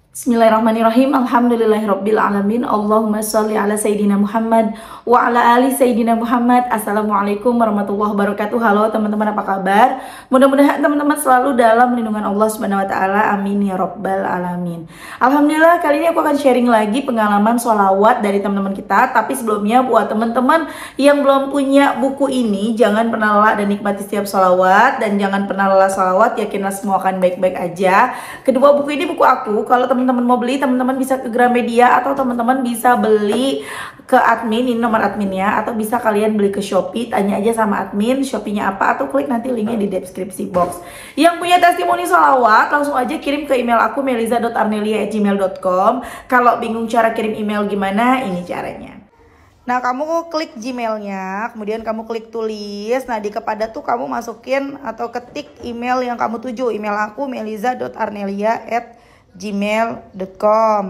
Bismillahirrahmanirrahim. Alhamdulillahirabbil alamin. Allahumma shalli ala sayidina Muhammad wa ala ali sayidina Muhammad. Assalamualaikum warahmatullahi wabarakatuh. Halo teman-teman, apa kabar? Mudah-mudahan teman-teman selalu dalam lindungan Allah Subhanahu wa taala. Amin ya rabbal alamin. Alhamdulillah, kali ini aku akan sharing lagi pengalaman sholawat dari teman-teman kita. Tapi sebelumnya, buat teman-teman yang belum punya buku ini, jangan pernah lelah dan nikmati setiap sholawat, dan jangan pernah lelah sholawat. Yakinlah semua akan baik-baik aja. Kedua buku ini buku aku. Kalau teman-teman mau beli, teman-teman bisa ke Gramedia atau teman-teman bisa beli ke admin, ini nomor adminnya, atau bisa kalian beli ke Shopee, tanya aja sama admin Shopee-nya apa, atau klik nanti linknya di deskripsi box. Yang punya testimoni sholawat langsung aja kirim ke email aku meliza.arnelia@gmail.com. Kalau bingung cara kirim email gimana, ini caranya. Nah, kamu klik Gmailnya, kemudian kamu klik tulis. Nah, di kepada tuh kamu masukin atau ketik email yang kamu tuju. Email aku meliza.arnelia@gmail.com.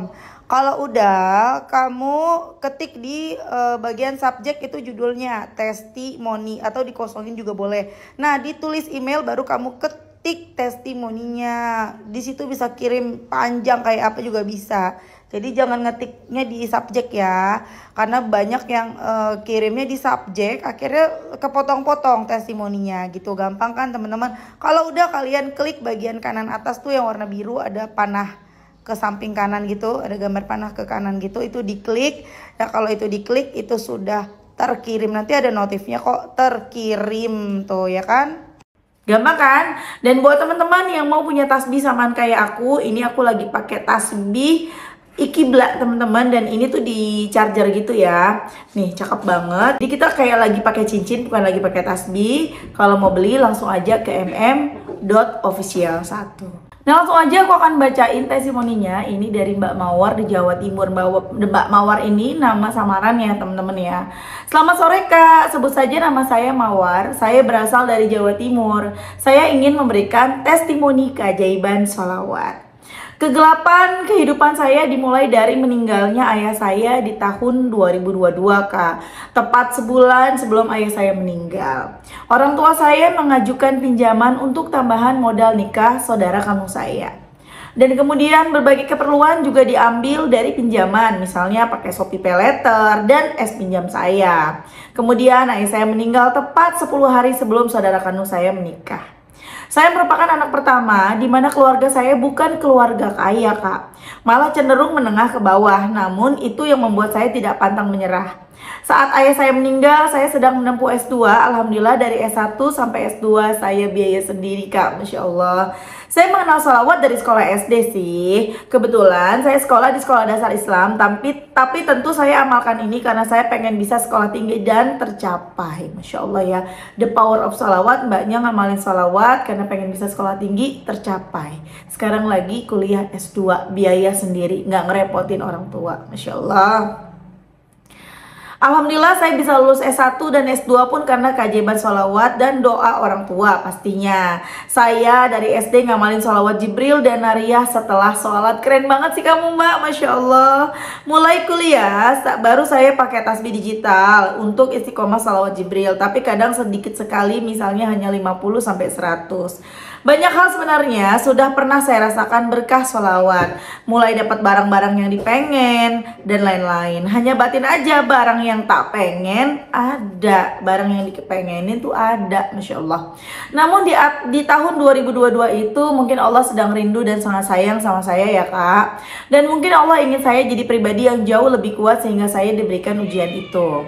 Kalau udah, kamu ketik di bagian subjek itu judulnya testimoni, atau dikosongin juga boleh. Nah, ditulis email baru kamu ketik testimoninya. Di situ bisa kirim panjang kayak apa juga bisa. Jadi jangan ngetiknya di subjek ya, karena banyak yang kirimnya di subjek, akhirnya kepotong-potong testimoninya gitu. Gampang kan teman-teman? Kalau udah, kalian klik bagian kanan atas tuh yang warna biru, ada panah ke samping kanan gitu, ada gambar panah ke kanan gitu, itu diklik. Ya kalau itu diklik, itu sudah terkirim. Nanti ada notifnya kok terkirim tuh ya kan? Gampang kan? Dan buat teman-teman yang mau punya tasbih samaan kayak aku, ini aku lagi pakai tasbih Ikibla teman-teman, dan ini tuh di charger gitu ya. Nih, cakep banget. Jadi kita kayak lagi pakai cincin, bukan lagi pakai tasbih. Kalau mau beli langsung aja ke mm.official1. Nah, langsung aja aku akan bacain testimoninya. Ini dari Mbak Mawar di Jawa Timur. Mbak Mawar ini nama samaran ya teman-teman ya. Selamat sore Kak, sebut saja nama saya Mawar. Saya berasal dari Jawa Timur. Saya ingin memberikan testimoni keajaiban sholawat. Kegelapan kehidupan saya dimulai dari meninggalnya ayah saya di tahun 2022 Kak. Tepat sebulan sebelum ayah saya meninggal. Orang tua saya mengajukan pinjaman untuk tambahan modal nikah saudara kandung saya. Dan kemudian berbagai keperluan juga diambil dari pinjaman, misalnya pakai Shopee Paylater dan es pinjam saya. Kemudian ayah saya meninggal tepat 10 hari sebelum saudara kandung saya menikah. Saya merupakan anak pertama, di mana keluarga saya bukan keluarga kaya Kak. Malah cenderung menengah ke bawah, namun itu yang membuat saya tidak pantang menyerah. Saat ayah saya meninggal, saya sedang menempuh S2. Alhamdulillah dari S1 sampai S2 saya biaya sendiri Kak, Masya Allah. Saya mengenal sholawat dari sekolah SD sih. Kebetulan saya sekolah di sekolah dasar Islam, tapi tentu saya amalkan ini karena saya pengen bisa sekolah tinggi dan tercapai. Masya Allah ya, the power of sholawat. Mbaknya ngamalin sholawat karena pengen bisa sekolah tinggi, tercapai. Sekarang lagi kuliah S2, biaya sendiri, nggak ngerepotin orang tua. Masya Allah. Alhamdulillah saya bisa lulus S1 dan S2 pun karena keajaiban sholawat dan doa orang tua pastinya. Saya dari SD ngamalin sholawat Jibril dan Nariyah setelah sholat. Keren banget sih kamu Mbak, Masya Allah. Mulai kuliah baru saya pakai tasbih digital untuk istiqomah sholawat Jibril. Tapi kadang sedikit sekali, misalnya hanya 50-100. Banyak hal sebenarnya sudah pernah saya rasakan berkah sholawat. Mulai dapat barang-barang yang dipengen dan lain-lain. Hanya batin aja, barang yang tak pengen ada, barang yang dipengenin tuh ada, Masya Allah. Namun di tahun 2022 itu mungkin Allah sedang rindu dan sangat sayang sama saya ya Kak. Dan mungkin Allah ingin saya jadi pribadi yang jauh lebih kuat sehingga saya diberikan ujian itu.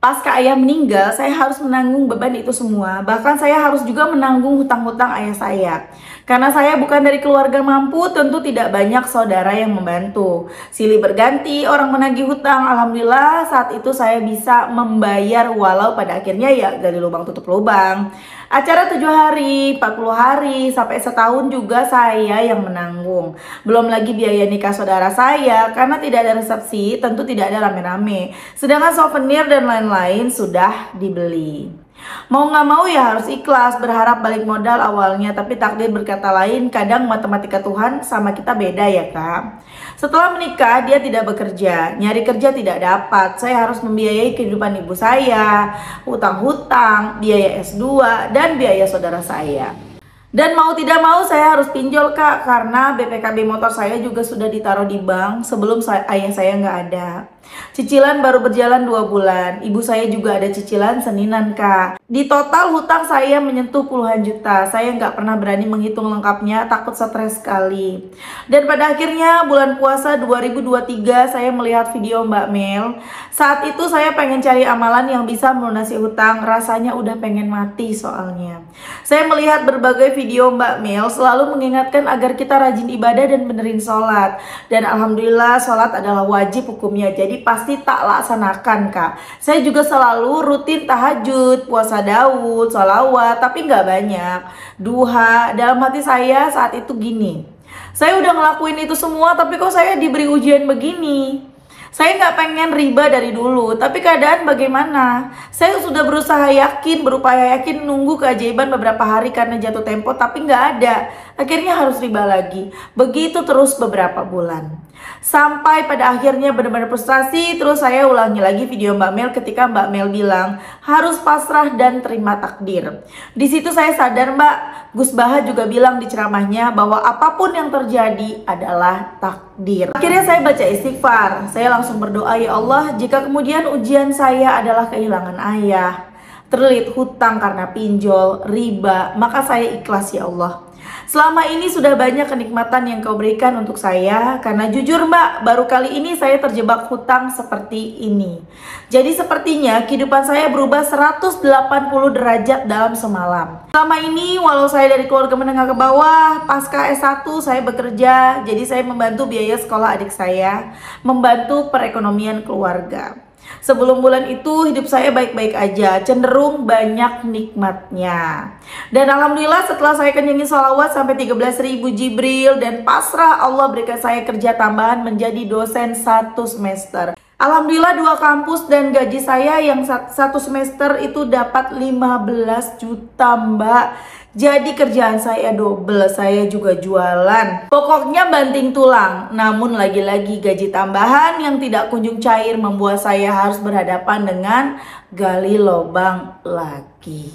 Pasca ayah meninggal, saya harus menanggung beban itu semua. Bahkan saya harus juga menanggung hutang-hutang ayah saya. Karena saya bukan dari keluarga mampu, tentu tidak banyak saudara yang membantu. Silih berganti orang menagih hutang. Alhamdulillah saat itu saya bisa membayar, walau pada akhirnya ya gali lubang tutup lubang. Acara 7 hari, 40 hari, sampai setahun juga saya yang menanggung. Belum lagi biaya nikah saudara saya, karena tidak ada resepsi, tentu tidak ada rame-rame. Sedangkan souvenir dan lain-lain sudah dibeli. Mau nggak mau ya harus ikhlas, berharap balik modal awalnya, tapi takdir berkata lain. Kadang matematika Tuhan sama kita beda ya Kak. Setelah menikah dia tidak bekerja, nyari kerja tidak dapat. Saya harus membiayai kehidupan ibu saya, hutang-hutang, biaya S2, dan biaya saudara saya. Dan mau tidak mau saya harus pinjol kak, karena BPKB motor saya juga sudah ditaruh di bank sebelum ayah saya nggak ada. Cicilan baru berjalan 2 bulan, ibu saya juga ada cicilan seninan kak. Di total hutang saya menyentuh puluhan juta. Saya nggak pernah berani menghitung lengkapnya, takut stres sekali. Dan pada akhirnya bulan puasa 2023 saya melihat video Mbak Mel. Saat itu saya pengen cari amalan yang bisa melunasi hutang, rasanya udah pengen mati soalnya. Saya melihat berbagai video Mbak Mel selalu mengingatkan agar kita rajin ibadah dan benerin sholat. Dan alhamdulillah sholat adalah wajib hukumnya, jadi pasti tak laksanakan kak. Saya juga selalu rutin tahajud, puasa Daud, sholawat, tapi nggak banyak. Duha, dalam hati saya saat itu gini, saya udah ngelakuin itu semua tapi kok saya diberi ujian begini. Saya nggak pengen riba dari dulu, tapi keadaan bagaimana? Saya sudah berusaha yakin, berupaya yakin nunggu keajaiban beberapa hari karena jatuh tempo, tapi nggak ada. Akhirnya harus riba lagi. Begitu terus beberapa bulan. Sampai pada akhirnya benar-benar frustasi, terus saya ulangi lagi video Mbak Mel ketika Mbak Mel bilang harus pasrah dan terima takdir. Di situ saya sadar Mbak, Gus Baha juga bilang di ceramahnya bahwa apapun yang terjadi adalah takdir. Akhirnya saya baca istighfar, saya langsung berdoa, ya Allah, jika kemudian ujian saya adalah kehilangan ayah, terlilit hutang karena pinjol, riba, maka saya ikhlas ya Allah. Selama ini sudah banyak kenikmatan yang kau berikan untuk saya, karena jujur Mbak, baru kali ini saya terjebak hutang seperti ini. Jadi sepertinya kehidupan saya berubah 180 derajat dalam semalam. Selama ini walau saya dari keluarga menengah ke bawah, pasca S1 saya bekerja, jadi saya membantu biaya sekolah adik saya, membantu perekonomian keluarga. Sebelum bulan itu hidup saya baik-baik aja, cenderung banyak nikmatnya. Dan alhamdulillah setelah saya kenyangin sholawat sampai 13.000 Jibril dan pasrah, Allah berikan saya kerja tambahan menjadi dosen 1 semester. Alhamdulillah 2 kampus dan gaji saya yang 1 semester itu dapat 15 juta Mbak. Jadi kerjaan saya double, saya juga jualan. Pokoknya banting tulang. Namun lagi-lagi gaji tambahan yang tidak kunjung cair membuat saya harus berhadapan dengan gali lubang lagi.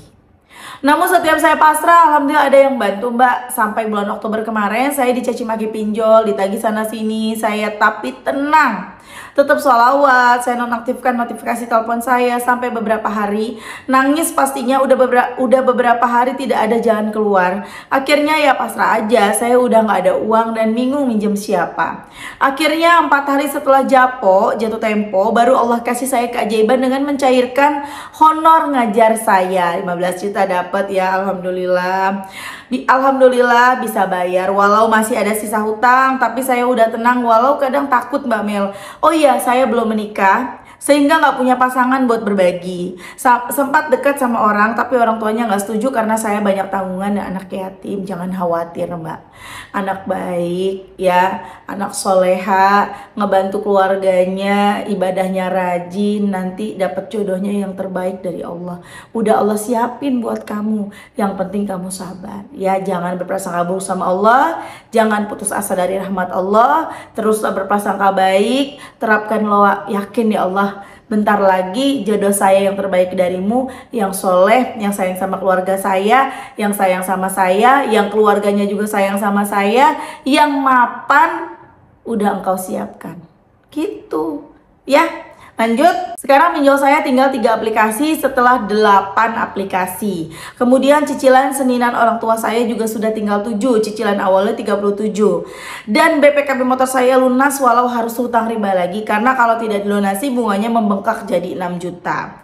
Namun setiap saya pasrah, alhamdulillah ada yang bantu Mbak. Sampai bulan Oktober kemarin saya dicaci maki pinjol, ditagih sana sini, saya tapi tenang. Tetap sholawat, saya nonaktifkan notifikasi telepon saya sampai beberapa hari. Nangis pastinya udah beberapa hari tidak ada jalan keluar. Akhirnya ya pasrah aja, saya udah nggak ada uang dan bingung minjem siapa. Akhirnya 4 hari setelah jatuh tempo, baru Allah kasih saya keajaiban dengan mencairkan honor ngajar saya. 15 juta dapat ya, alhamdulillah. Alhamdulillah bisa bayar walau masih ada sisa hutang, tapi saya udah tenang walau kadang takut Mbak Mel. Oh iya, saya belum menikah sehingga nggak punya pasangan buat berbagi. Sempat dekat sama orang tapi orang tuanya nggak setuju karena saya banyak tanggungan dan anak yatim. Jangan khawatir Mbak, anak baik ya, anak soleha, ngebantu keluarganya, ibadahnya rajin, nanti dapat jodohnya yang terbaik dari Allah. Udah Allah siapin buat kamu, yang penting kamu sabar ya. Jangan berprasangka buruk sama Allah, jangan putus asa dari rahmat Allah, teruslah berprasangka baik, terapkan yakin ya Allah, bentar lagi jodoh saya yang terbaik darimu, yang soleh, yang sayang sama keluarga saya, yang sayang sama saya, yang keluarganya juga sayang sama saya, yang mapan udah engkau siapkan. Gitu ya. Lanjut, sekarang pinjol saya tinggal 3 aplikasi setelah 8 aplikasi. Kemudian cicilan seninan orang tua saya juga sudah tinggal 7, cicilan awalnya 37. Dan BPKB motor saya lunas walau harus hutang riba lagi, karena kalau tidak dilunasi bunganya membengkak jadi 6 juta.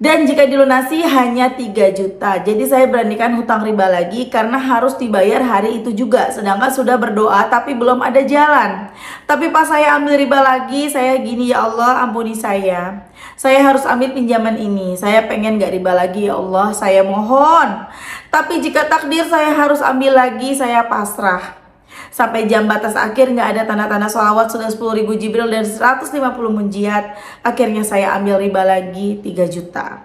Dan jika dilunasi hanya 3 juta. Jadi saya beranikan hutang riba lagi karena harus dibayar hari itu juga. Sedangkan sudah berdoa tapi belum ada jalan. Tapi pas saya ambil riba lagi, saya gini, ya Allah ampuni saya. Saya harus ambil pinjaman ini. Saya pengen gak riba lagi ya Allah, saya mohon. Tapi jika takdir saya harus ambil lagi, saya pasrah. Sampai jam batas akhir nggak ada tanda-tanda sholawat, sudah 10.000 Jibril dan 150 munjiat. Akhirnya saya ambil riba lagi 3 juta.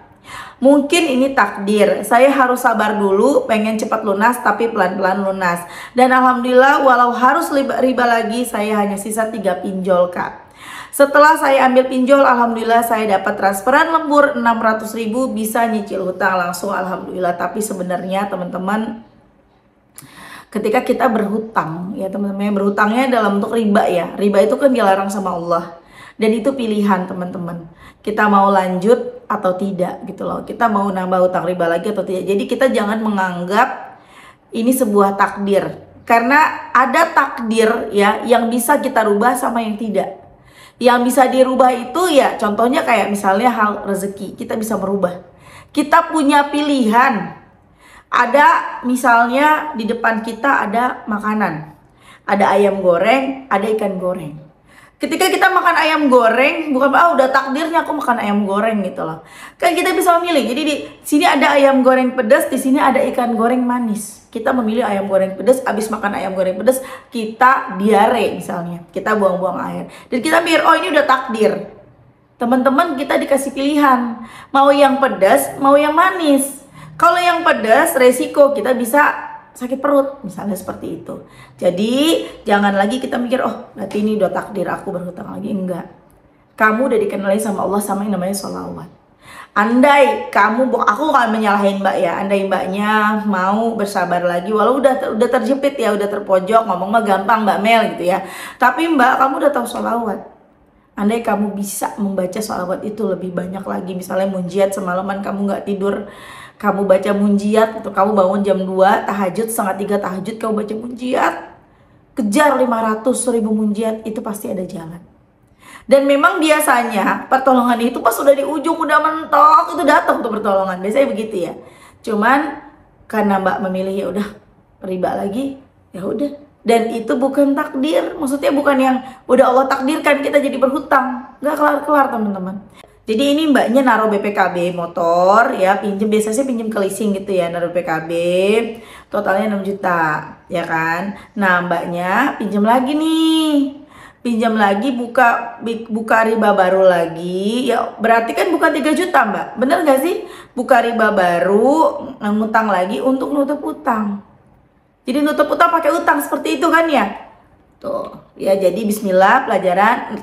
Mungkin ini takdir, saya harus sabar dulu, pengen cepat lunas tapi pelan-pelan lunas. Dan alhamdulillah walau harus riba lagi, saya hanya sisa 3 pinjol kak. Setelah saya ambil pinjol, alhamdulillah saya dapat transferan lembur 600.000, bisa nyicil hutang langsung, alhamdulillah. Tapi sebenarnya teman-teman, Ketika kita berhutang, ya teman-teman, berhutangnya dalam bentuk riba ya. Riba itu kan dilarang sama Allah. Dan itu pilihan teman-teman. Kita mau lanjut atau tidak gitu loh. Kita mau nambah hutang riba lagi atau tidak. Jadi kita jangan menganggap ini sebuah takdir. Karena ada takdir ya yang bisa kita rubah sama yang tidak. Yang bisa dirubah itu ya contohnya kayak misalnya hal rezeki. Kita bisa merubah. Kita punya pilihan. Ada misalnya di depan kita ada makanan, ada ayam goreng, ada ikan goreng. Ketika kita makan ayam goreng, bukan udah takdirnya aku makan ayam goreng gitu loh. Kan kita bisa memilih. Jadi di sini ada ayam goreng pedas, di sini ada ikan goreng manis. Kita memilih ayam goreng pedas, abis makan ayam goreng pedas kita diare misalnya, kita buang-buang air. Dan kita mikir, oh ini udah takdir. Teman-teman, kita dikasih pilihan, mau yang pedas, mau yang manis. Kalau yang pedas, resiko kita bisa sakit perut, misalnya seperti itu. Jadi, jangan lagi kita mikir, oh berarti ini udah takdir aku berhutang lagi. Enggak. Kamu udah dikenali sama Allah sama yang namanya sholawat. Andai kamu, aku akan menyalahin mbak ya, andai mbaknya mau bersabar lagi, walau udah terjepit ya, udah terpojok, ngomong mah gampang Mbak Mel gitu ya. Tapi mbak, kamu udah tahu sholawat. Andai kamu bisa membaca sholawat itu lebih banyak lagi, misalnya munjiat semalaman kamu nggak tidur, kamu baca munjiat, atau kamu bangun jam 2 tahajud, setengah 3 tahajud, kamu baca munjiat, kejar 500.000 munjiat, itu pasti ada jalan. Dan memang biasanya pertolongan itu pas udah di ujung, udah mentok, itu datang tuh pertolongan, biasanya begitu ya. Cuman karena mbak memilih ya udah riba lagi, ya udah. Dan itu bukan takdir, maksudnya bukan yang udah Allah takdirkan kita jadi berhutang, nggak kelar-kelar teman-teman. Jadi ini mbaknya naruh BPKB motor ya, pinjem, biasanya pinjem ke leasing gitu ya, naruh BPKB, totalnya 6 juta ya kan. Nah mbaknya pinjam lagi nih, pinjam lagi, buka riba baru lagi ya, berarti kan bukan 3 juta mbak, bener gak sih? Buka riba baru, ngutang lagi untuk nutup utang. Jadi nutup utang pakai utang seperti itu kan ya. Tuh ya, jadi bismillah, pelajaran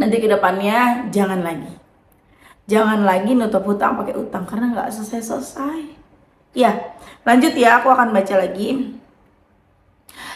nanti ke depannya jangan lagi nutup hutang pakai utang karena nggak selesai. Ya, lanjut ya, aku akan baca lagi.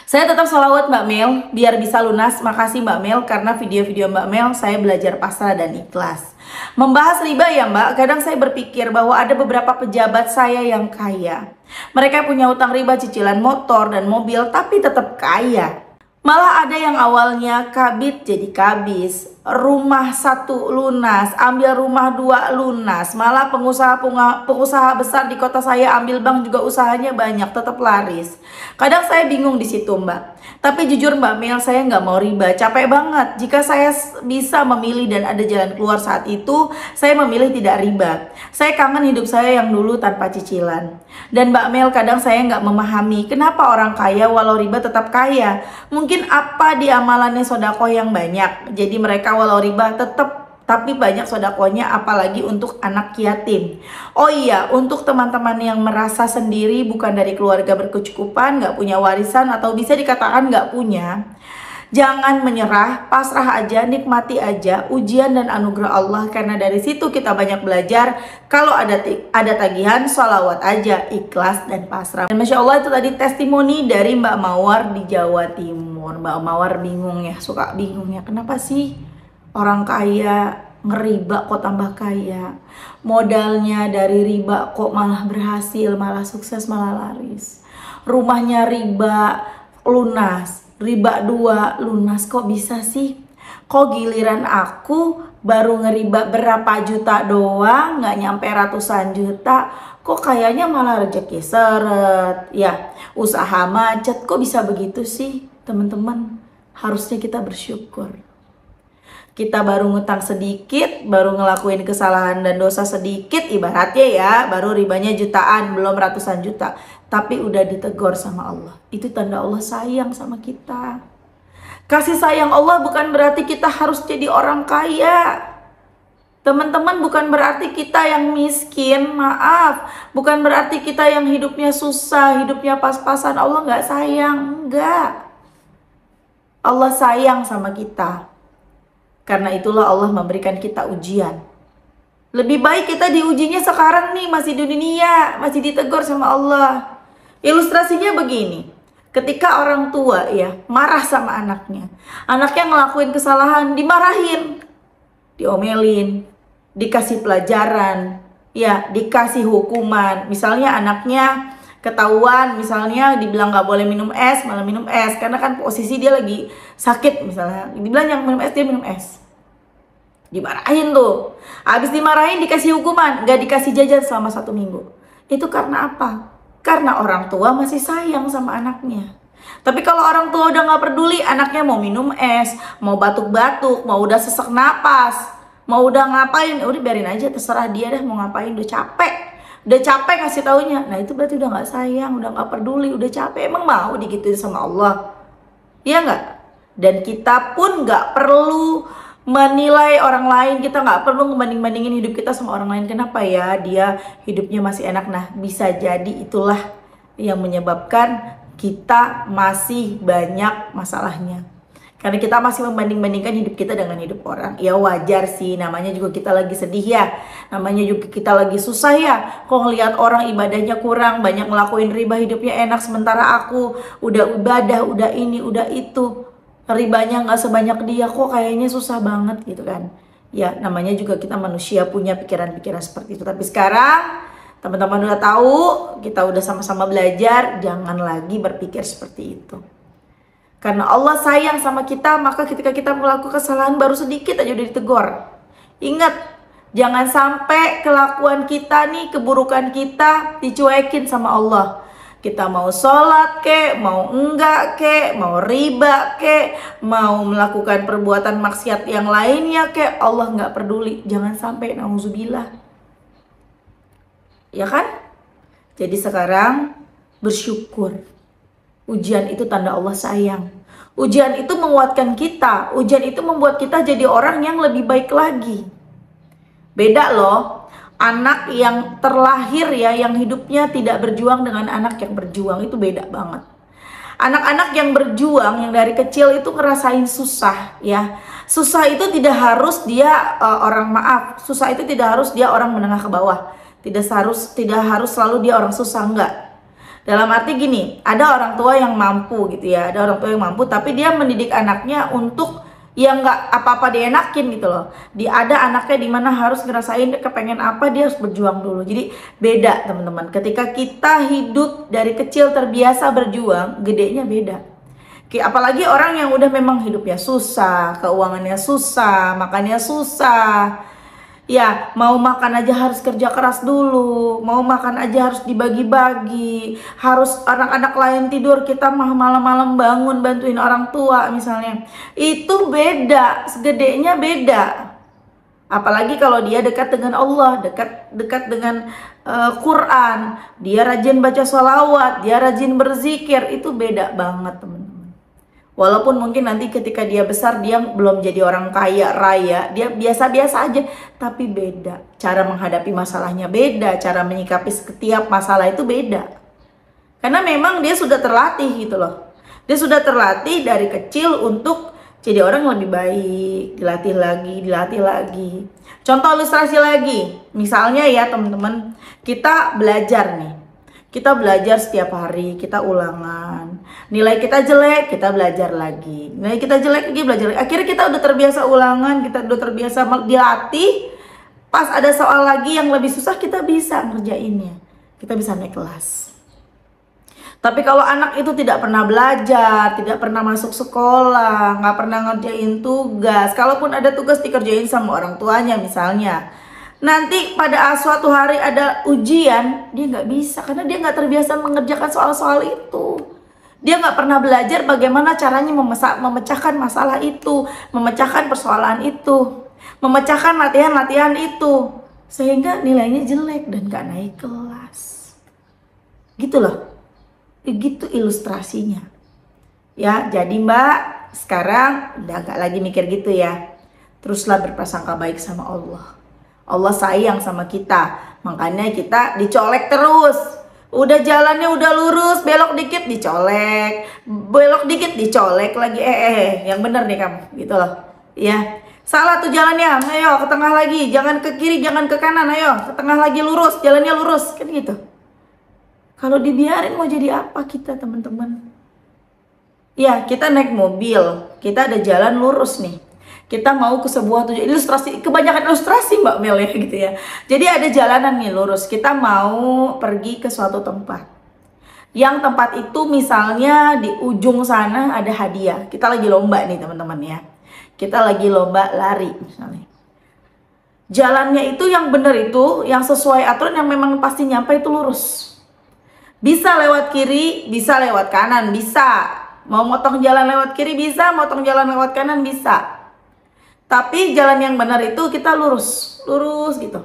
Saya tetap sholawat Mbak Mel biar bisa lunas. Makasih Mbak Mel karena video-video Mbak Mel saya belajar pasrah dan ikhlas. Membahas riba ya Mbak, kadang saya berpikir bahwa ada beberapa pejabat saya yang kaya. Mereka punya utang riba cicilan motor dan mobil tapi tetap kaya. Malah ada yang awalnya kabit jadi kabis, rumah 1 lunas, ambil rumah 2 lunas. Malah pengusaha besar di kota saya ambil bank juga usahanya banyak, tetap laris. Kadang saya bingung di situ Mbak. Tapi jujur Mbak Mel, saya nggak mau riba, capek banget. Jika saya bisa memilih dan ada jalan keluar saat itu, saya memilih tidak riba. Saya kangen hidup saya yang dulu tanpa cicilan. Dan Mbak Mel, kadang saya nggak memahami kenapa orang kaya walau riba tetap kaya. Mungkin apa di amalannya sodako yang banyak, jadi mereka walau riba tetap, tapi banyak sodakonya, apalagi untuk anak yatim. Oh iya, untuk teman-teman yang merasa sendiri, bukan dari keluarga berkecukupan, nggak punya warisan, atau bisa dikatakan nggak punya, jangan menyerah, pasrah aja, nikmati aja ujian dan anugerah Allah, karena dari situ kita banyak belajar. Kalau ada tagihan, sholawat aja, ikhlas dan pasrah. Dan Masya Allah, itu tadi testimoni dari Mbak Mawar di Jawa Timur. Mbak Mawar bingung ya, suka bingung ya, kenapa sih orang kaya ngeriba kok tambah kaya, modalnya dari riba kok malah berhasil, malah sukses, malah laris, rumahnya riba lunas, riba 2 lunas, kok bisa sih? Kok giliran aku baru ngeriba berapa juta doang, nggak nyampe ratusan juta, kok kayaknya malah rezeki seret ya, usaha macet, kok bisa begitu sih? Teman-teman, harusnya kita bersyukur. Kita baru ngutang sedikit, baru ngelakuin kesalahan dan dosa sedikit, ibaratnya ya, baru ribanya jutaan, belum ratusan juta, tapi udah ditegur sama Allah. Itu tanda Allah sayang sama kita. Kasih sayang Allah bukan berarti kita harus jadi orang kaya. Teman-teman, bukan berarti kita yang miskin, maaf. Bukan berarti kita yang hidupnya susah, hidupnya pas-pasan. Allah nggak sayang, enggak. Allah sayang sama kita. Karena itulah Allah memberikan kita ujian. Lebih baik kita diujinya sekarang nih, masih di dunia, masih ditegur sama Allah. Ilustrasinya begini. Ketika orang tua ya marah sama anaknya ngelakuin kesalahan, dimarahin, diomelin, dikasih pelajaran, ya dikasih hukuman. Misalnya anaknya ketahuan, misalnya dibilang nggak boleh minum es, malah minum es karena kan posisi dia lagi sakit, misalnya dibilang yang minum es, dia minum es, dimarahin tuh. Habis dimarahin dikasih hukuman, nggak dikasih jajan selama 1 minggu. Itu karena apa? Karena orang tua masih sayang sama anaknya. Tapi kalau orang tua udah nggak peduli, anaknya mau minum es, mau batuk-batuk, mau udah sesak napas, mau udah ngapain, udah biarin aja, terserah dia dah mau ngapain, udah capek ngasih taunya. Nah itu berarti udah nggak sayang, udah nggak peduli, udah capek. Emang mau digituin sama Allah? Iya nggak? Dan kita pun nggak perlu menilai orang lain, kita nggak perlu ngebanding-bandingin hidup kita sama orang lain. Kenapa ya dia hidupnya masih enak? Nah bisa jadi itulah yang menyebabkan kita masih banyak masalahnya, karena kita masih membanding-bandingkan hidup kita dengan hidup orang. Ya wajar sih, namanya juga kita lagi sedih ya, namanya juga kita lagi susah ya. Kok ngelihat orang ibadahnya kurang, banyak ngelakuin riba, hidupnya enak, sementara aku udah ibadah, udah ini, udah itu, ribanya nggak sebanyak dia, kok kayaknya susah banget gitu kan. Ya namanya juga kita manusia punya pikiran-pikiran seperti itu. Tapi sekarang teman-teman udah tahu, kita udah sama-sama belajar, jangan lagi berpikir seperti itu. Karena Allah sayang sama kita, maka ketika kita melakukan kesalahan baru sedikit aja udah ditegur. Ingat, jangan sampai kelakuan kita nih, keburukan kita dicuekin sama Allah. Kita mau sholat kek, mau enggak kek, mau riba kek, mau melakukan perbuatan maksiat yang lainnya kek, Allah nggak peduli. Jangan sampai, nauzubillah. Ya kan? Jadi sekarang bersyukur. Ujian itu tanda Allah sayang. Ujian itu menguatkan kita. Ujian itu membuat kita jadi orang yang lebih baik lagi. Beda loh, anak yang terlahir ya, yang hidupnya tidak berjuang dengan anak yang berjuang, itu beda banget. Anak-anak yang berjuang, yang dari kecil itu ngerasain susah ya. Susah itu tidak harus dia susah itu tidak harus dia orang menengah ke bawah. Tidak harus selalu dia orang susah, enggak. Dalam arti gini, ada orang tua yang mampu gitu ya, ada orang tua yang mampu tapi dia mendidik anaknya untuk yang nggak apa-apa dienakin gitu loh. Ada anaknya dimana harus ngerasain kepengen apa, dia harus berjuang dulu. Jadi beda teman-teman, ketika kita hidup dari kecil terbiasa berjuang, gedenya beda. Apalagi orang yang udah memang hidupnya susah, keuangannya susah, makannya susah. Ya, mau makan aja harus kerja keras dulu, mau makan aja harus dibagi-bagi, harus anak-anak lain tidur, kita malam-malam bangun bantuin orang tua misalnya. Itu beda, segedenya beda. Apalagi kalau dia dekat dengan Allah, dekat dengan Quran, dia rajin baca sholawat, dia rajin berzikir, itu beda banget teman-teman. Walaupun mungkin nanti ketika dia besar dia belum jadi orang kaya raya, dia biasa-biasa aja, tapi beda. Cara menghadapi masalahnya beda, cara menyikapi setiap masalah itu beda. Karena memang dia sudah terlatih gitu loh. Dia sudah terlatih dari kecil untuk jadi orang yang lebih baik, dilatih lagi. Contoh ilustrasi lagi, misalnya ya teman-teman, kita belajar nih. Kita belajar setiap hari, kita ulangan. Nilai kita jelek, kita belajar lagi. Nilai kita jelek, lagi belajar lagi. Akhirnya kita udah terbiasa ulangan, kita udah terbiasa dilatih. Pas ada soal lagi yang lebih susah, kita bisa ngerjainnya. Kita bisa naik kelas. Tapi kalau anak itu tidak pernah belajar, tidak pernah masuk sekolah, nggak pernah ngerjain tugas. Kalaupun ada tugas dikerjain sama orang tuanya misalnya. Nanti pada suatu hari ada ujian, dia nggak bisa karena dia nggak terbiasa mengerjakan soal-soal itu. Dia nggak pernah belajar bagaimana caranya memecahkan masalah itu, memecahkan persoalan itu, memecahkan latihan-latihan itu, sehingga nilainya jelek dan nggak naik kelas. Gitu loh, begitu ilustrasinya. Ya, jadi Mbak sekarang udah nggak lagi mikir gitu ya. Teruslah berprasangka baik sama Allah. Allah sayang sama kita, makanya kita dicolek terus. Udah jalannya udah lurus, belok dikit dicolek, belok dikit dicolek lagi. Yang bener nih kamu, gitu loh. Ya, salah tuh jalannya, ayo ke tengah lagi, jangan ke kiri, jangan ke kanan, ayo ke tengah lagi lurus, jalannya lurus, kan gitu. Kalau dibiarin mau jadi apa kita teman-teman? Ya, kita naik mobil, kita ada jalan lurus nih. Kita mau ke sebuah tujuan, ilustrasi, kebanyakan ilustrasi Mbak Mel ya gitu ya. Jadi ada jalanan nih lurus, kita mau pergi ke suatu tempat. Yang tempat itu misalnya di ujung sana ada hadiah. Kita lagi lomba nih teman-teman ya. Kita lagi lomba lari misalnya. Jalannya itu yang benar itu, yang sesuai aturan, yang memang pasti nyampe itu lurus. Bisa lewat kiri, bisa lewat kanan, bisa. Mau motong jalan lewat kiri bisa, motong jalan lewat kanan bisa. Tapi jalan yang benar itu kita lurus, lurus gitu.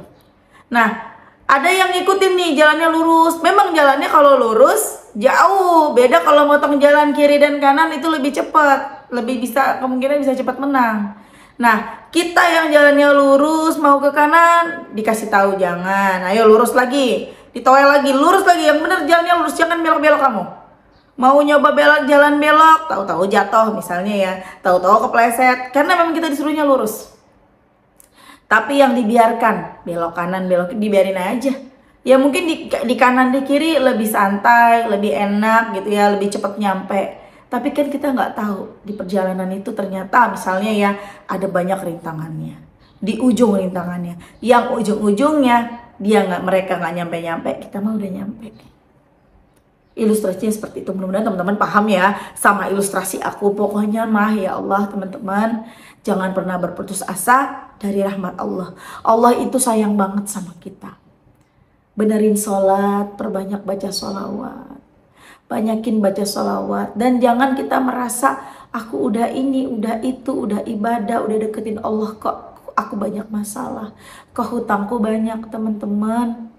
Nah, ada yang ngikutin nih jalannya lurus. Memang jalannya kalau lurus jauh. Beda kalau motong jalan kiri dan kanan itu lebih cepat. Lebih bisa, kemungkinan bisa cepat menang. Nah, kita yang jalannya lurus mau ke kanan dikasih tahu jangan. Ayo lurus lagi. Ditoel lagi, lurus lagi. Yang benar jalannya lurus, jangan belok-belok kamu. Mau nyoba jalan belok, tahu-tahu jatuh misalnya ya, tahu-tahu kepleset, karena memang kita disuruhnya lurus. Tapi yang dibiarkan, belok kanan, belok dibiarin aja. Ya mungkin di kanan di kiri lebih santai, lebih enak gitu ya, lebih cepat nyampe. Tapi kan kita nggak tahu di perjalanan itu ternyata misalnya ya ada banyak rintangannya. Di ujung rintangannya, yang ujung-ujungnya mereka nggak nyampe-nyampe, kita mah udah nyampe. Ilustrasinya seperti itu, mudah-mudahan teman-teman paham ya sama ilustrasi aku. Pokoknya mah ya Allah teman-teman, jangan pernah berputus asa dari rahmat Allah. Allah itu sayang banget sama kita. Benerin sholat, perbanyak baca sholawat, banyakin baca sholawat. Dan jangan kita merasa aku udah ini, udah itu, udah ibadah, udah deketin Allah, kok aku banyak masalah, kok hutangku banyak. Teman-teman,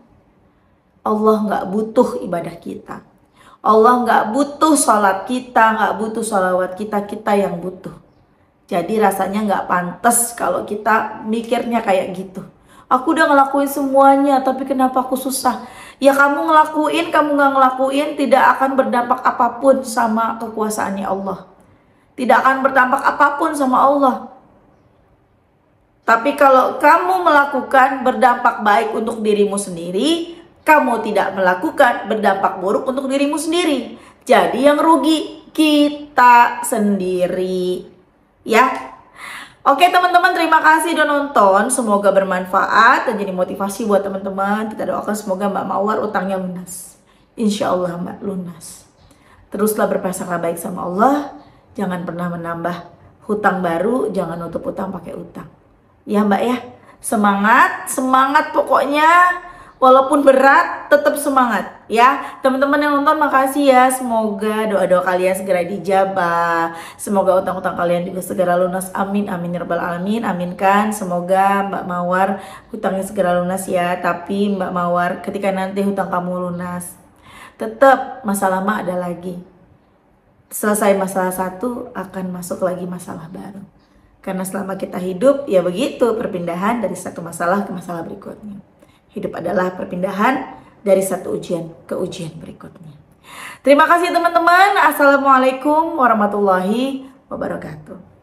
Allah nggak butuh ibadah kita. Allah nggak butuh sholat kita, nggak butuh sholawat kita, kita yang butuh. Jadi rasanya nggak pantas kalau kita mikirnya kayak gitu. Aku udah ngelakuin semuanya, tapi kenapa aku susah? Ya kamu ngelakuin, kamu nggak ngelakuin, tidak akan berdampak apapun sama kekuasaannya Allah. Tidak akan berdampak apapun sama Allah. Tapi kalau kamu melakukan berdampak baik untuk dirimu sendiri, kamu tidak melakukan berdampak buruk untuk dirimu sendiri. Jadi yang rugi kita sendiri. Ya. Oke teman-teman, terima kasih udah nonton. Semoga bermanfaat dan jadi motivasi buat teman-teman. Kita doakan semoga Mbak Mawar utangnya lunas. Insya Allah Mbak lunas. Teruslah berprasangka baik sama Allah. Jangan pernah menambah hutang baru. Jangan nutup hutang pakai utang. Ya Mbak ya. Semangat, semangat pokoknya. Walaupun berat, tetap semangat ya. Teman-teman yang nonton makasih ya. Semoga doa-doa kalian segera dijabah. Semoga utang-utang kalian juga segera lunas. Amin, amin ya rabbal alamin. Aminkan. Semoga Mbak Mawar hutangnya segera lunas ya. Tapi Mbak Mawar, ketika nanti hutang kamu lunas, tetap masalah mah ada lagi. Selesai masalah satu, akan masuk lagi masalah baru. Karena selama kita hidup, ya begitu perpindahan dari satu masalah ke masalah berikutnya. Hidup adalah perpindahan dari satu ujian ke ujian berikutnya. Terima kasih teman-teman. Assalamualaikum warahmatullahi wabarakatuh.